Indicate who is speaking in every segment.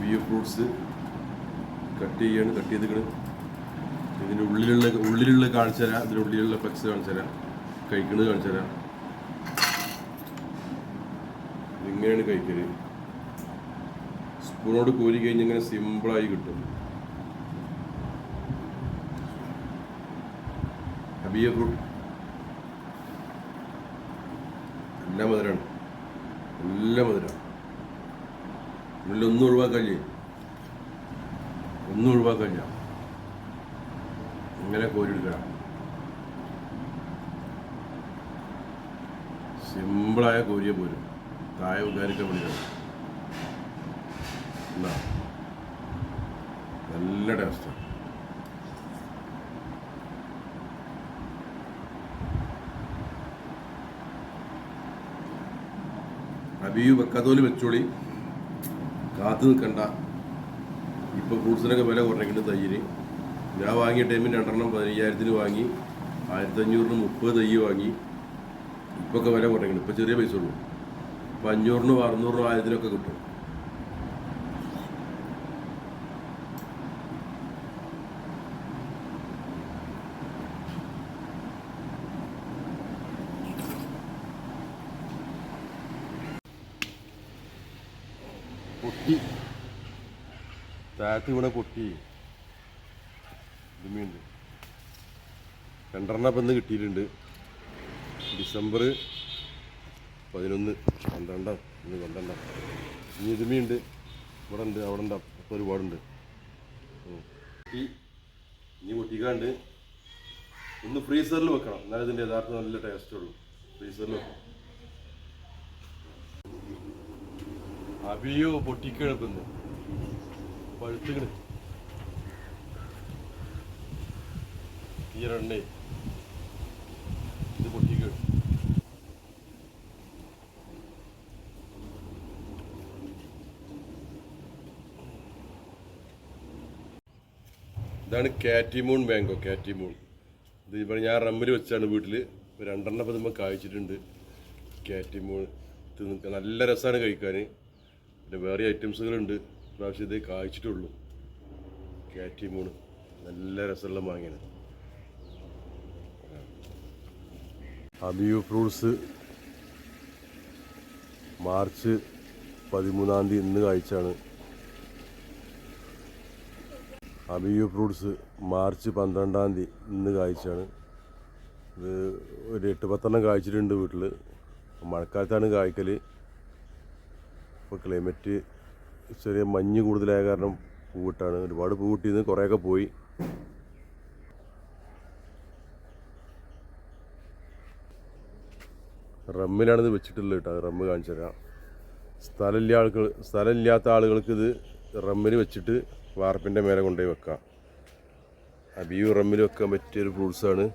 Speaker 1: അബിയു fruits cut ചെയ്തിട്ട് ഇതിൻ്റെ ഉള്ളിലുള്ള കാണിച്ചു തരാം. ഇതിൻ്റെ ഉള്ളിലുള്ള ഫ്ലെക്സ് കാണിച്ചു തരാം, കഴിക്കുന്നത് കാണിച്ചു തരാം. ഇങ്ങനെയാണ് കഴിക്കല്. സ്പൂണോട് കോരി കഴിഞ്ഞ് ഇങ്ങനെ സിമ്പിളായി കിട്ടും. അബിയ ഫ്രൂട്ട് എല്ലാ മധുരമാണ്, എല്ലാ മധുരമാണ്. ഒന്നും ഒഴിവാക്കാല്ലേ, ഒന്നും ഒഴിവാക്കാനില്ല. ഇങ്ങനെ കോരിയെടുക്കണം. സിമ്പിളായ കോരിയെ പോരും, താഴെ ഉദാരിക്കാൻ വേണ്ടിയിട്ടാണ്. എന്താ നല്ല ടേസ്റ്റ്. അബിയു വെക്കാത്തോല് വെച്ചോളി, കാത്തു നിൽക്കണ്ട. ഇപ്പോൾ ഫ്രൂട്ട്സിനൊക്കെ വില കുറഞ്ഞിട്ടുണ്ട്. തയ്യിന് ഞാൻ വാങ്ങിയ ടൈമിൽ 2 15,000 വാങ്ങി, 1500 30 തയ്യ് വാങ്ങി. ഇപ്പൊക്കെ വില കുറഞ്ഞിട്ടുണ്ട്. ഇപ്പോൾ ചെറിയ പൈസ ഉള്ളൂ. ഇപ്പോൾ 500 600 1000 കിട്ടും. പൊട്ടി താഴത്ത് ഇവിടെ പൊട്ടി. ഇതുമീണ്ട് 2 ഇപ്പം ഇന്ന് കിട്ടിയിട്ടുണ്ട്. ഡിസംബർ 11 12 ഇന്ന് 12. ഇനി ഇതുമീണ്ട്, ഇവിടെ ഉണ്ട്, അവിടെ ഉണ്ട്, അപ്പോൾ ഒരുപാടുണ്ട്. ഇനി പൊട്ടിക്കാണ്ട് ഒന്ന് ഫ്രീസറിൽ വെക്കണം, എന്നാലും ഇതിൻ്റെ യഥാർത്ഥം നല്ല ടേസ്റ്റ് ഉള്ളൂ. ഫ്രീസറിൽ വെക്കണം. അബിയോ പൊട്ടിക്കെടുക്കുന്നു, പഴുത്തുകിട് ഈ എണ്ണ ഇത് പൊട്ടിക്കേട്. ഇതാണ് കാറ്റിമൂൺ മാംഗോ. കാറ്റിമൂൺ ഇത് ഇവിടെ ഞാൻ റമ്മിൽ വെച്ചാണ് വീട്ടിൽ. 2 ഇപ്പം നമ്മൾ കായ്ച്ചിട്ടുണ്ട്. കാറ്റിമൂൺ നല്ല രസമാണ് കഴിക്കാൻ. പിന്നെ വേറെ ഐറ്റംസുകളുണ്ട്. പ്രാവശ്യം ഇത് കായ്ച്ചിട്ടുള്ളൂ. കാറ്റിമൂൺ നല്ല രസമുള്ള മാങ്ങയാണ്. അബിയു ഫ്രൂട്ട്സ് മാർച്ച് 13 ഇന്ന് കായ്ച്ചാണ്. അബിയു ഫ്രൂട്ട്സ് മാർച്ച് 12 ഇന്ന് കായ്ച്ചാണ്. ഇത് ഒരു 8-10 കായ്ച്ചിട്ടുണ്ട് വീട്ടിൽ. മഴക്കാലത്താണ് കായ്ക്കൽ. ഇപ്പോൾ ക്ലൈമറ്റ് ചെറിയ മഞ്ഞ് കൂടുതലായ കാരണം പൂവിട്ടാണ്. ഒരുപാട് പൂവിട്ടിന്ന് കുറേയൊക്കെ പോയി. റമ്മിലാണിത് വെച്ചിട്ടുള്ളത് കേട്ടോ. റമ്മ് കാണിച്ചു തരാം. സ്ഥലമില്ലാത്ത ആളുകൾക്ക് ഇത് റമ്മിൽ വെച്ചിട്ട് വാർപ്പിൻ്റെ മേലെ കൊണ്ടുപോയി വെക്കാം. അബിയു റമ്മിൽ വെക്കാൻ പറ്റിയൊരു ഫ്രൂട്ട്സാണ്.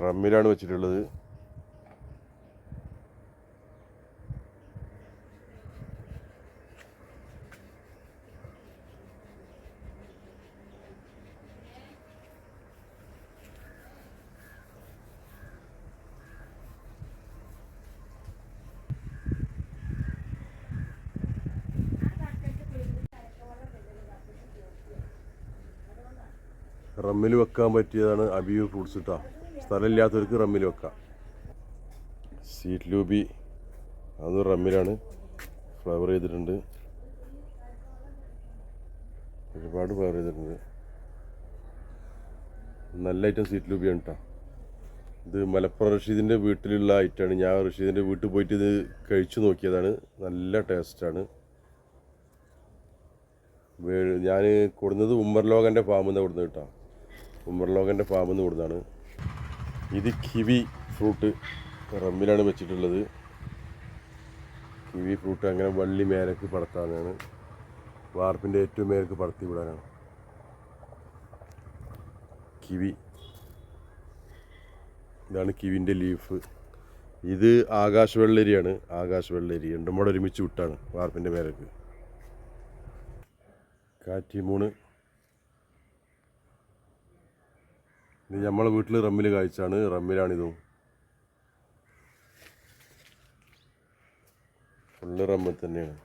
Speaker 1: റമ്മിലാണ് വെച്ചിട്ടുള്ളത്. റമ്മിൽ വെക്കാൻ പറ്റിയതാണ് അബിയു ഫ്രൂട്ട്സ് കേട്ടോ. സ്ഥലമില്ലാത്തവർക്ക് റമ്മിൽ വെക്കാം. സ്വീറ്റ് ലൂബി അത് റമ്മിലാണ് ഫ്ലവർ ചെയ്തിട്ടുണ്ട്. ഒരുപാട് ഫ്ലവർ ചെയ്തിട്ടുണ്ട്. നല്ല ഐറ്റം സ്വീറ്റ് ലൂബിയാണ് കേട്ടോ. ഇത് മലപ്പുറം റഷീദിൻ്റെ വീട്ടിലുള്ള ഐറ്റമാണ്. ഞാൻ റഷീദിൻ്റെ വീട്ടിൽ പോയിട്ട് ഇത് കഴിച്ചു നോക്കിയതാണ്. നല്ല ടേസ്റ്റാണ്. ഞാൻ കൊടുന്നത് ഉമ്മർലോകൻ്റെ ഫാമിൽ നിന്ന് കൊടുക്കുന്നത് കേട്ടോ. ഉമ്മർലോകൻ്റെ ഫാമിൽ നിന്ന് കൊടുന്നതാണ്. ഇത് കിവി ഫ്രൂട്ട് റമ്മിലാണ് വെച്ചിട്ടുള്ളത്. കിവി ഫ്രൂട്ട് അങ്ങനെ വള്ളി മേലേക്ക് പടർത്താനാണ്. വാർപ്പിൻ്റെ ഏറ്റവും മേലേക്ക് പടർത്തി വിടാനാണ്. കിവി ഇതാണ് കിവിൻ്റെ ലീഫ്. ഇത് ആകാശ വെള്ളരിയാണ്. ആകാശ വെള്ളരി രണ്ടും കൂടെ ഒരുമിച്ച് വിട്ടാണ് വാർപ്പിൻ്റെ മേലേക്ക്. കാറ്റിമൂണ് ഇത് നമ്മളെ വീട്ടിൽ റമ്മിൽ കായ്ച്ചാണ്. റമ്മിലാണിതും. ഫുള്ള് റമ്മിൽ തന്നെയാണ്.